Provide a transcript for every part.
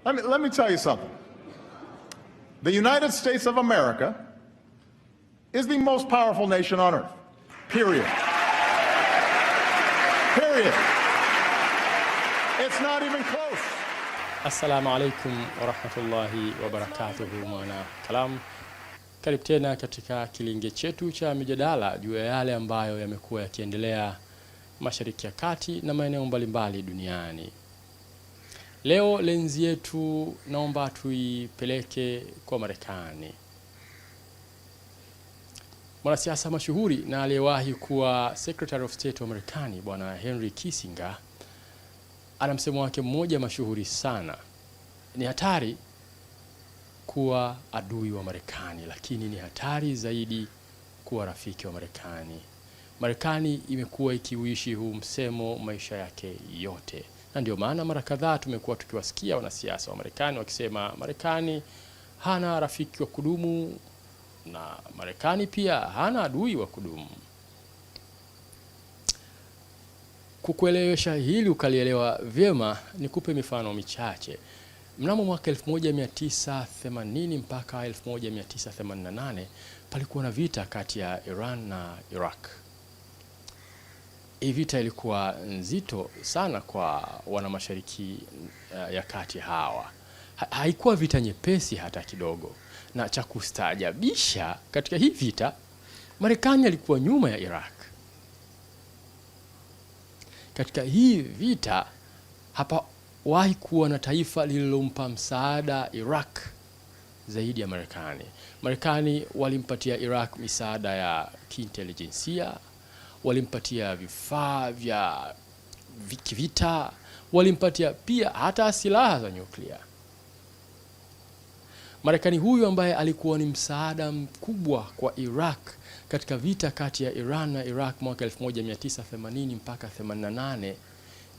Let me tell you something. The United States of America is the most powerful nation on earth. Period. Period. It's not even close. Assalamu alaikum wa rahmatullahi wa barakatuhu mwana kalam. Karibu tena katika kilinge chetu cha mijadala juu ya yale ambayo yamekuwa yakiendelea Mashariki ya Kati na maeneo mbalimbali duniani. Leo lenzi yetu naomba tuipeleke kwa Marekani. Mwanasiasa mashuhuri na aliyewahi kuwa Secretary of State wa Marekani Bwana Henry Kissinger ana msemo wake mmoja mashuhuri sana. Ni hatari kuwa adui wa Marekani, lakini ni hatari zaidi kuwa rafiki wa Marekani. Marekani imekuwa ikiuishi huu msemo maisha yake yote. Na ndio maana mara kadhaa tumekuwa tukiwasikia wanasiasa wa Marekani wakisema Marekani hana rafiki wa kudumu na Marekani pia hana adui wa kudumu. Kukuelewesha hili ukalielewa vyema, nikupe mifano michache. Mnamo mwaka 1980 mpaka 1988 palikuwa na vita kati ya Iran na Iraq. Hii vita ilikuwa nzito sana kwa wana Mashariki ya Kati hawa. Haikuwa vita nyepesi hata kidogo. Na cha kustaajabisha katika hii vita, Marekani alikuwa nyuma ya Iraq. Katika hii vita hapawahi kuwa na taifa lililompa msaada Iraq zaidi ya Marekani. Marekani walimpatia Iraq misaada ya kiintelijensia, walimpatia vifaa vya kivita, walimpatia pia hata silaha za nyuklia. Marekani huyu ambaye alikuwa ni msaada mkubwa kwa Iraq katika vita kati ya Iran na Iraq mwaka 1980 mpaka 88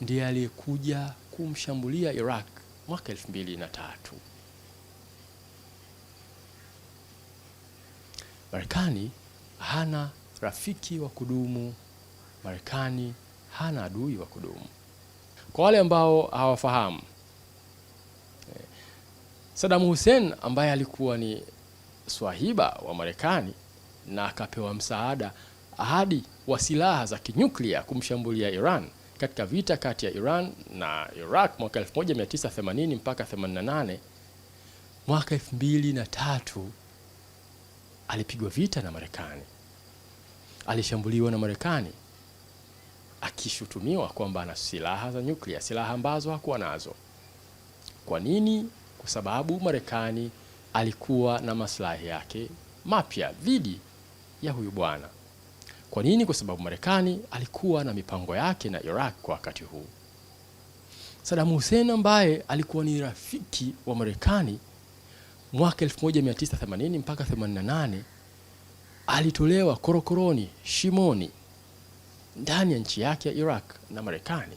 ndiye aliyekuja kumshambulia Iraq mwaka 2003. Marekani hana rafiki wa kudumu, Marekani hana adui wa kudumu. Kwa wale ambao hawafahamu, Saddam Hussein ambaye alikuwa ni swahiba wa Marekani na akapewa msaada hadi wa silaha za kinyuklia kumshambulia Iran katika vita kati ya Iran na Iraq mwaka 1980 mpaka 88, mwaka 2003 alipigwa vita na Marekani. Alishambuliwa na Marekani akishutumiwa kwamba ana silaha za nyuklia, silaha ambazo hakuwa nazo. Kwa nini? Kwa sababu Marekani alikuwa na maslahi yake mapya dhidi ya huyu bwana. Kwa nini? Kwa sababu Marekani alikuwa na mipango yake na Iraq kwa wakati huu. Saddam Hussein ambaye alikuwa ni rafiki wa Marekani mwaka 1980 mpaka 88 alitolewa korokoroni, shimoni ndani ya nchi yake ya Iraq na Marekani.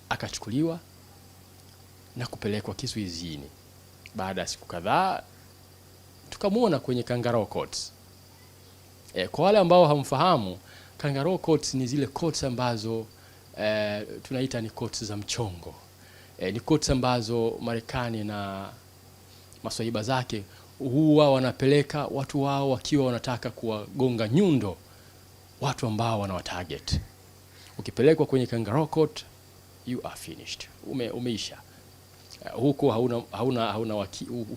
Akachukuliwa na kupelekwa kizuizini. Baada ya siku kadhaa tukamuona kwenye Kangaroo Courts. Kwa wale ambao hamfahamu, Kangaroo Courts ni zile courts ambazo tunaita ni courts za mchongo. Ni courts ambazo Marekani na maswahiba zake huwa wanapeleka watu wao wakiwa wanataka kuwagonga nyundo watu ambao wanawatarget. Ukipelekwa kwenye Kangaroo Court, you are finished. Umeisha. Huko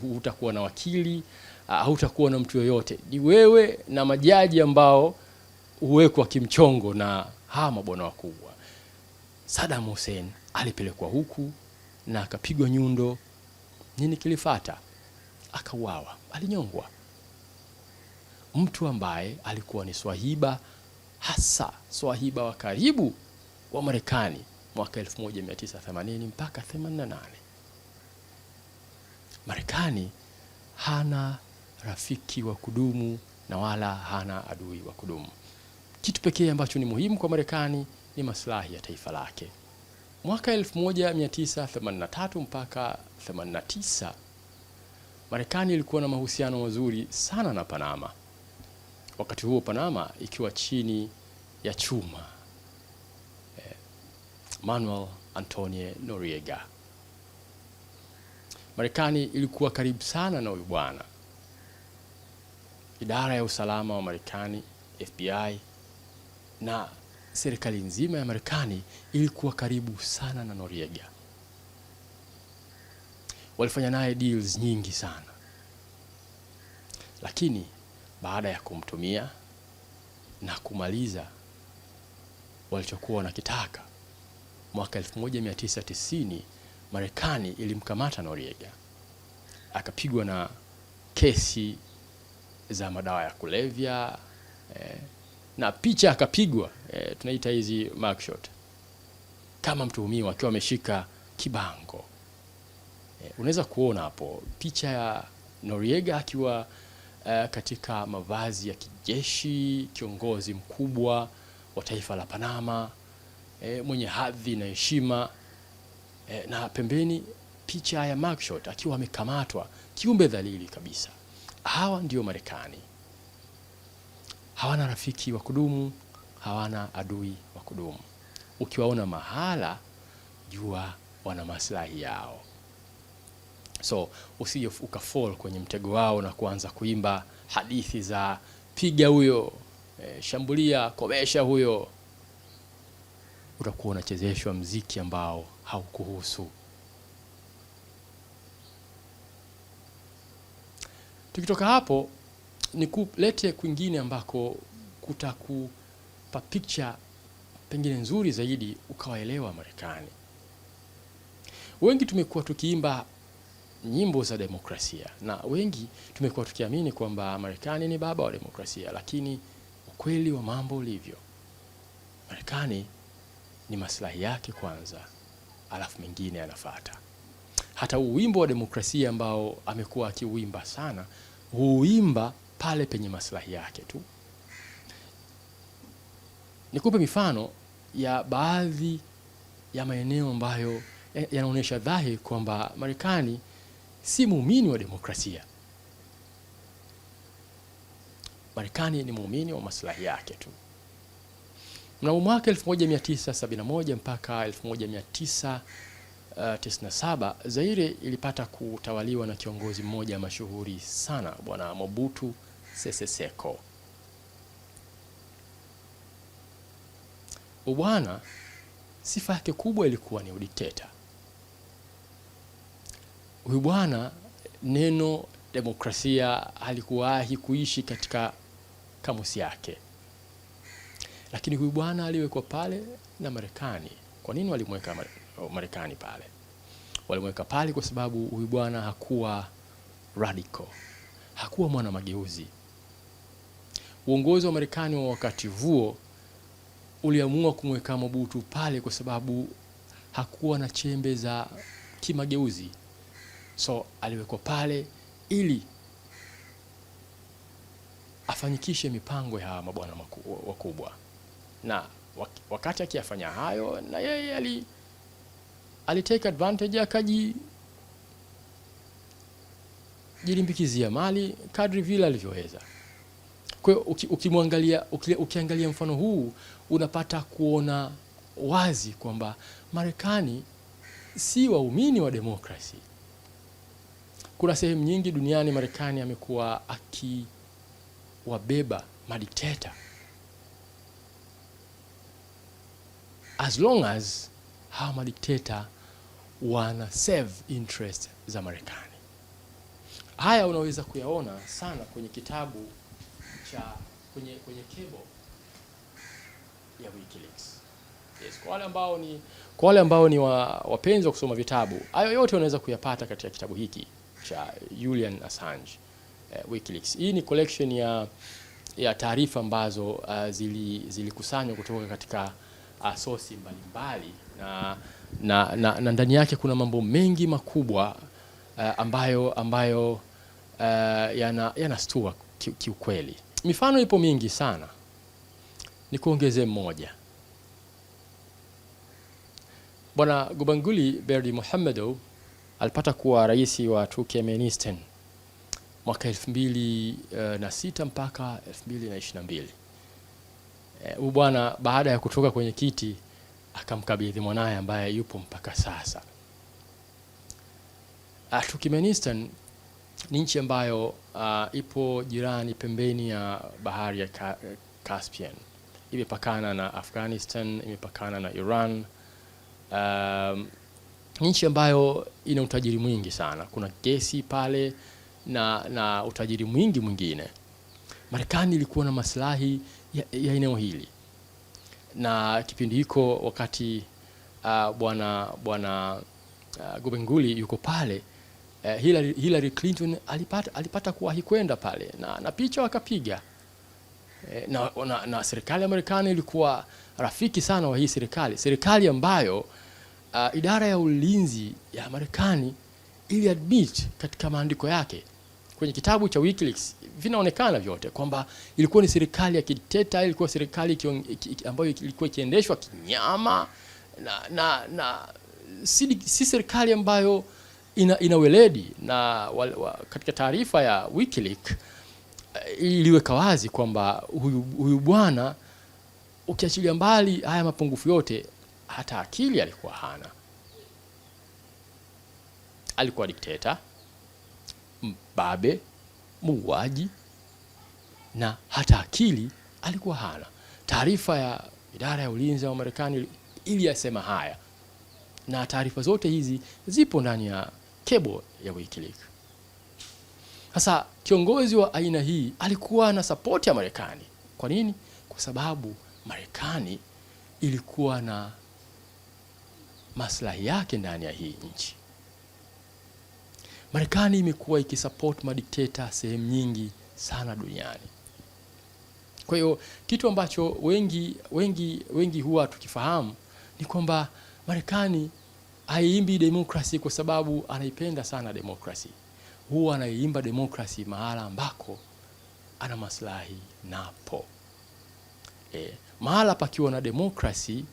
hutakuwa na wakili, hautakuwa na mtu yoyote. Ni wewe na majaji ambao huwekwa kimchongo na hama bwana wakubwa. Saddam Hussein alipelekwa huku na akapigwa nyundo. Nini kilifuata? Akauawa, alinyongwa. Mtu ambaye alikuwa ni swahiba, hasa swahiba wa karibu wa Marekani mwaka 1980 mpaka 88. Marekani hana rafiki wa kudumu na wala hana adui wa kudumu. Kitu pekee ambacho ni muhimu kwa Marekani ni maslahi ya taifa lake. Mwaka 1983 mpaka 89 Marekani ilikuwa na mahusiano mazuri sana na Panama. Wakati huo Panama ikiwa chini ya chuma Manuel Antonio Noriega. Marekani ilikuwa karibu sana na huyu bwana. Idara ya usalama wa Marekani, FBI, na serikali nzima ya Marekani ilikuwa karibu sana na Noriega. Walifanya naye deals nyingi sana. Lakini baada ya kumtumia na kumaliza walichokuwa wanakitaka, mwaka 1990 Marekani ilimkamata Noriega. Akapigwa na kesi za madawa ya kulevya, na picha akapigwa, tunaita hizi mugshot, kama mtuhumiwa akiwa ameshika kibango. Unaweza kuona hapo picha ya Noriega akiwa katika mavazi ya kijeshi, kiongozi mkubwa wa taifa la Panama, mwenye hadhi na heshima, na pembeni picha ya mugshot akiwa amekamatwa, kiumbe dhalili kabisa. Hawa ndio Marekani. Hawana rafiki wa kudumu, hawana adui wa kudumu. Ukiwaona mahala, jua wana maslahi yao. So usije ukafall kwenye mtego wao na kuanza kuimba hadithi za piga huyo, shambulia, komesha huyo. Utakuwa unachezeshwa mziki ambao haukuhusu. Tukitoka hapo ni kulete kwingine ambako kutakupa picture pengine nzuri zaidi ukawaelewa Marekani. Wengi tumekuwa tukiimba nyimbo za demokrasia, na wengi tumekuwa tukiamini kwamba Marekani ni baba wa demokrasia, lakini ukweli wa mambo ulivyo, Marekani ni maslahi yake kwanza, alafu mengine yanafuata. Hata uwimbo wa demokrasia ambao amekuwa akiuimba sana, huimba pale penye maslahi yake tu. Nikupe mifano ya baadhi ya maeneo ambayo yanaonyesha dhahiri kwamba Marekani si muumini wa demokrasia. Marekani ni muumini wa maslahi yake tu. Mnamo mwaka 1971 mpaka 1997 Zaire ilipata kutawaliwa na kiongozi mmoja mashuhuri sana, Bwana Mobutu Sese Seko. Bwana sifa yake kubwa ilikuwa ni udikteta. Huyu bwana neno demokrasia halikuwahi kuishi katika kamusi yake. Lakini huyu bwana aliwekwa pale na Marekani. Kwa nini walimweka Marekani pale? Walimweka pale kwa sababu huyu bwana hakuwa radical, hakuwa mwana mageuzi. Uongozi wa Marekani wa wakati huo uliamua kumweka Mobutu pale kwa sababu hakuwa na chembe za kimageuzi. So aliwekwa pale ili afanyikishe mipango ya mabwana wakubwa. Na wakati akiyafanya hayo, na yeye alitake advantage, akajilimbikizia mali kadri vile alivyoweza. Kwa hiyo ukiangalia mfano huu unapata kuona wazi kwamba Marekani si waumini wa demokrasi. Kuna sehemu nyingi duniani Marekani amekuwa akiwabeba madikteta, as long as hawa madikteta wana serve interest za Marekani. Haya unaweza kuyaona sana kwenye kitabu cha kwenye cable ya WikiLeaks. Yes, kwa wale ambao ni wapenzi wa kusoma vitabu, hayo yote unaweza kuyapata katika kitabu hiki cha Julian Assange, WikiLeaks. Hii ni collection ya taarifa ambazo zilikusanywa kutoka katika sources mbalimbali, na ndani yake kuna mambo mengi makubwa ambayo yanastua kiukweli. Mifano ipo mingi sana. Nikuongezee mmoja. Bwana Gurbanguly Berdimuhamedow alipata kuwa rais wa Turkmenistan mwaka 2006 mpaka 2022. Huyu bwana baada ya kutoka kwenye kiti akamkabidhi mwanae ambaye yupo mpaka sasa. Turkmenistan ni nchi ambayo ipo jirani pembeni ya bahari ya Caspian. Imepakana na Afghanistan, imepakana na Iran. Nchi ambayo ina utajiri mwingi sana. Kuna gesi pale na utajiri mwingi mwingine. Marekani ilikuwa na maslahi ya eneo hili. Na kipindi hiko wakati bwana Gubenguli yuko pale, Hillary Clinton alipata kuwahi kwenda pale na picha wakapiga. Na serikali ya Marekani ilikuwa rafiki sana wa hii serikali ambayo idara ya ulinzi ya Marekani ili admit katika maandiko yake kwenye kitabu cha WikiLeaks, vinaonekana vyote kwamba ilikuwa ni serikali ya kidikteta, ilikuwa serikali ambayo ilikuwa ikiendeshwa kinyama na si serikali ambayo ina weledi. Na katika taarifa ya WikiLeaks iliweka wazi kwamba huyu bwana, ukiachilia mbali haya mapungufu yote, hata akili alikuwa hana. Alikuwa dikteta, mbabe, muuaji, na hata akili alikuwa hana. Taarifa ya idara ya ulinzi wa Marekani iliyasema haya, na taarifa zote hizi zipo ndani ya cable ya WikiLeaks. Sasa kiongozi wa aina hii alikuwa na support ya Marekani. Kwa nini? Kwa sababu Marekani ilikuwa na maslahi yake ndani ya hii nchi. Marekani imekuwa ikisupport madikteta sehemu nyingi sana duniani. Kwa hiyo kitu ambacho wengi huwa tukifahamu ni kwamba Marekani haiimbi demokrasi kwa sababu anaipenda sana demokrasi. Huwa anaiimba demokrasi mahala ambako ana maslahi napo. Mahala pakiwa na demokrasi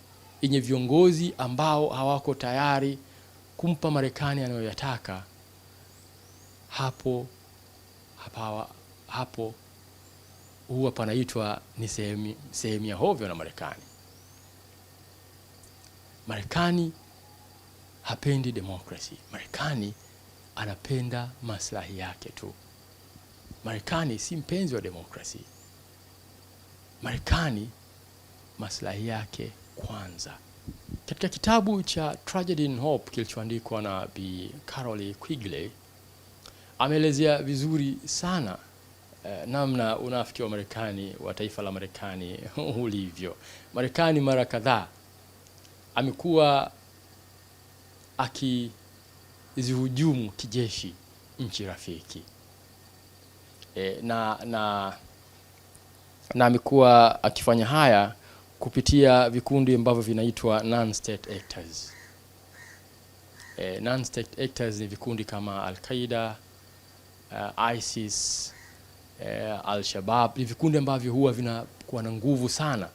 yenye viongozi ambao hawako tayari kumpa Marekani anayoyataka, hapo huwa panaitwa ni sehemu ya hovyo na Marekani. Marekani hapendi demokrasi. Marekani anapenda maslahi yake tu. Marekani si mpenzi wa demokrasi. Marekani maslahi yake kwanza. Katika kitabu cha Tragedy in Hope kilichoandikwa na Bi Carol Quigley, ameelezea vizuri sana namna unafiki wa Marekani, wa taifa la Marekani ulivyo. Marekani mara kadhaa amekuwa akizihujumu kijeshi nchi rafiki. Na amekuwa akifanya haya kupitia vikundi ambavyo vinaitwa non-state actors. Non-state actors ni vikundi kama Al-Qaeda, ISIS, Al-Shabaab. Ni vikundi ambavyo huwa vinakuwa na nguvu sana.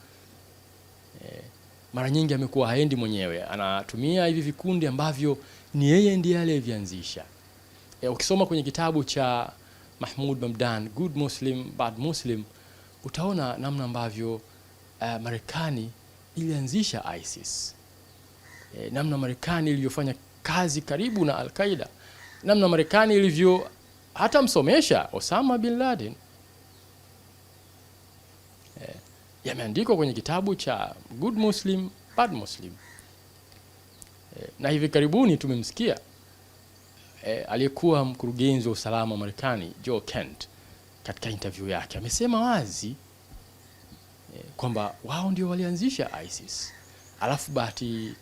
Mara nyingi amekuwa haendi mwenyewe, anatumia hivi vikundi ambavyo ni yeye ndiye aliyevianzisha. Ukisoma kwenye kitabu cha Mahmoud Mamdani, Good Muslim, Bad Muslim, utaona namna ambavyo Marekani ilianzisha ISIS. Namna Marekani iliyofanya kazi karibu na Al-Qaeda. Namna Marekani ilivyo hata msomesha Osama bin Laden. Yameandikwa kwenye kitabu cha Good Muslim, Bad Muslim. Na hivi karibuni tumemsikia aliyekuwa mkurugenzi wa usalama wa Marekani, Joe Kent, katika interview yake amesema wazi kwamba wao ndio walianzisha ISIS. Alafu bahati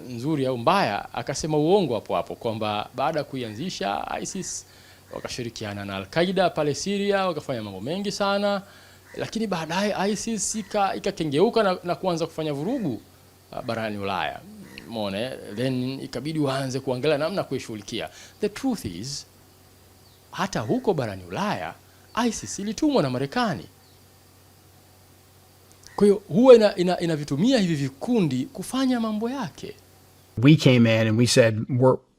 nzuri au mbaya akasema uongo hapo kwamba baada ya kuianzisha ISIS wakashirikiana na Al-Qaeda pale Syria, wakafanya mambo mengi sana, lakini baadaye ISIS ikakengeuka na kuanza kufanya vurugu barani Ulaya. Umeona, then ikabidi waanze kuangalia namna kuishughulikia. The truth is, hata huko barani Ulaya ISIS ilitumwa na Marekani. Kwa hiyo huwa inavitumia hivi vikundi kufanya mambo yake. We came in and we said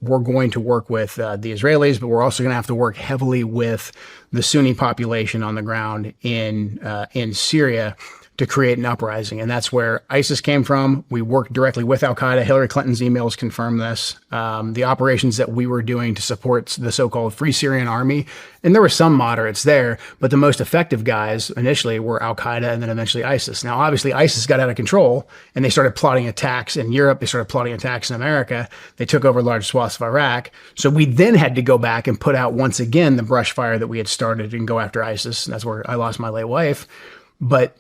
we're going to work with the Israelis, but we're also going to have to work heavily with the Sunni population on the ground in Syria to create an uprising. And that's where ISIS came from. We worked directly with Al-Qaeda. Hillary Clinton's emails confirm this. The operations that we were doing to support the so-called Free Syrian Army, and there were some moderates there, but the most effective guys initially were Al-Qaeda and then eventually ISIS. Now, obviously, ISIS got out of control and they started plotting attacks in Europe. They started plotting attacks in America. They took over large swaths of Iraq. So we then had to go back and put out once again the brush fire that we had started and go after ISIS. And that's where I lost my late wife. But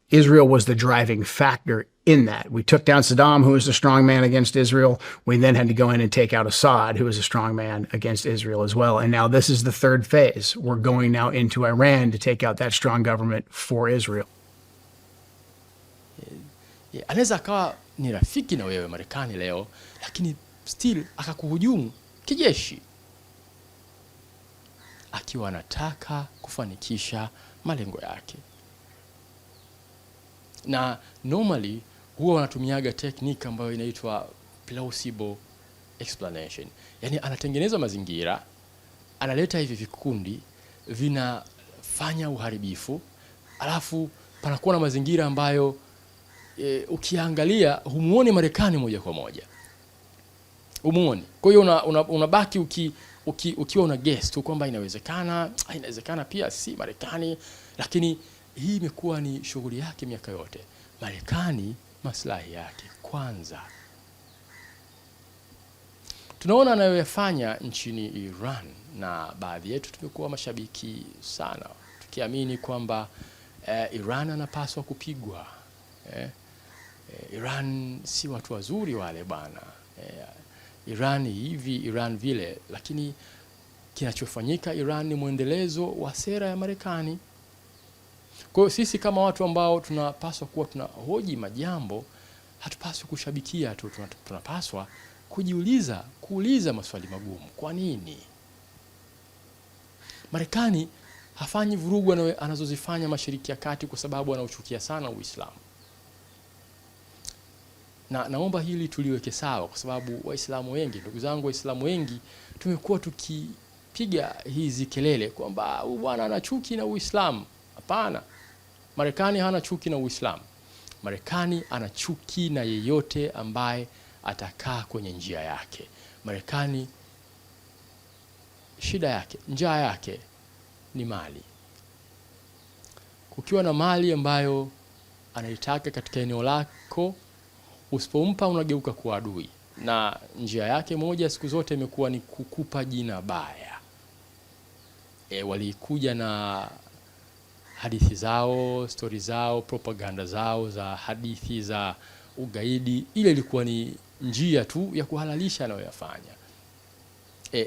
Israel was the driving factor in that. We took down Saddam, who was a strong man against Israel. We then had to go in and take out Assad, who was a strong man against Israel as well. And now this is the third phase. We're going now into Iran to take out that strong government for Israel. Anaweza akawa ni rafiki na wewe Marekani leo, lakini still akakuhujumu kijeshi, akiwa anataka kufanikisha malengo yake. Na normally huwa wanatumiaga technique ambayo inaitwa plausible explanation. Yani anatengeneza mazingira, analeta hivi vikundi, vinafanya uharibifu, alafu panakuwa na mazingira ambayo ukiangalia humuoni Marekani moja kwa moja. Humuoni. Kwa hiyo unabaki ukiwa una guess tu kwamba inawezekana pia si Marekani, lakini hii imekuwa ni shughuli yake miaka yote. Marekani maslahi yake kwanza. Tunaona anayoyafanya nchini Iran, na baadhi yetu tumekuwa mashabiki sana, tukiamini kwamba Iran anapaswa kupigwa. Iran si watu wazuri wale bana. Iran hivi, Iran vile, lakini kinachofanyika Iran ni muendelezo wa sera ya Marekani. Kwa hiyo sisi kama watu ambao tunapaswa kuwa tunahoji majambo, hatupaswi kushabikia tu, tunapaswa kuuliza maswali magumu. Kwa nini Marekani hafanyi vurugu anazozifanya Mashariki ya Kati kwa sababu anauchukia sana Uislamu? Na naomba hili tuliweke sawa, kwa sababu Waislamu wengi, ndugu zangu Waislamu wengi, tumekuwa tukipiga hizi kelele kwamba huyu bwana ana chuki na Uislamu. Hapana. Marekani hana chuki na Uislamu. Marekani ana chuki na yeyote ambaye atakaa kwenye njia yake. Marekani shida yake, njaa yake ni mali. Kukiwa na mali ambayo anaitaka katika eneo lako, usipompa unageuka kuwa adui. Na njia yake moja siku zote imekuwa ni kukupa jina baya. Walikuja na hadithi zao, stori zao, propaganda zao za hadithi za ugaidi. Ile ilikuwa ni njia tu ya kuhalalisha anayoyafanya.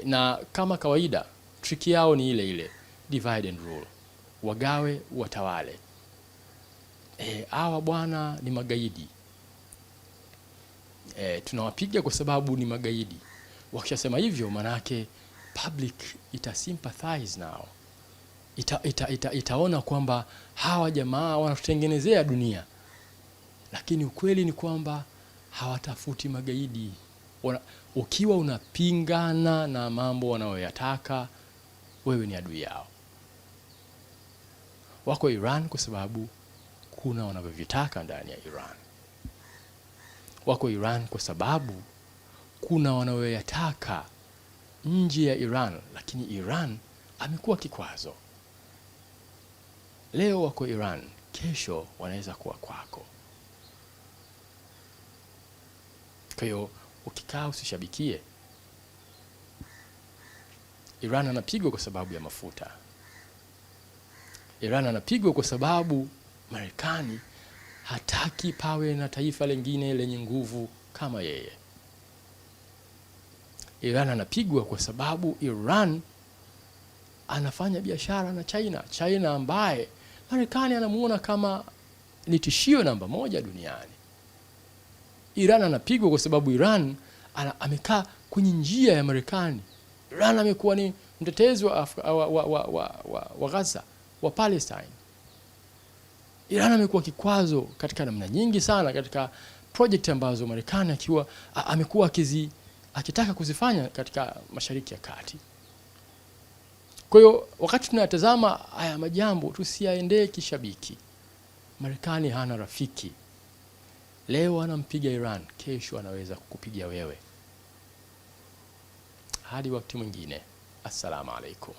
Na kama kawaida, trick yao ni ile ile, divide and rule. Wagawe, watawale. Hawa bwana ni magaidi. Tunawapiga kwa sababu ni magaidi. Wakishasema hivyo, manake public ita-sympathize nao. Itaona kwamba hawa jamaa wanatutengenezea dunia. Lakini ukweli ni kwamba hawatafuti magaidi. Ukiwa unapingana na mambo wanayoyataka, wewe ni adui yao. Wako Iran kwa sababu kuna wanavyovitaka ndani ya Iran. Wako Iran kwa sababu kuna wanayoyataka nje ya Iran, lakini Iran amekuwa kikwazo. Leo wako Iran, kesho wanaweza kuwa kwako. Kwa hiyo ukikaa usishabikie. Iran anapigwa kwa sababu ya mafuta. Iran anapigwa kwa sababu Marekani hataki pawe na taifa lingine lenye nguvu kama yeye. Iran anapigwa kwa sababu Iran anafanya biashara na China ambaye Marekani anamuona kama ni tishio namba moja duniani. Iran anapigwa kwa sababu Iran amekaa kwenye njia ya Marekani. Iran amekuwa ni mtetezi wa Gaza, wa Palestine. Iran amekuwa kikwazo katika namna nyingi sana katika project ambazo Marekani amekuwa akitaka kuzifanya katika Mashariki ya Kati. Kwa hiyo wakati tunatazama haya majambo, tusiyaendee kishabiki. Marekani hana rafiki. Leo anampiga Iran, kesho anaweza kukupiga wewe. Hadi wakati mwingine, assalamu alaikum.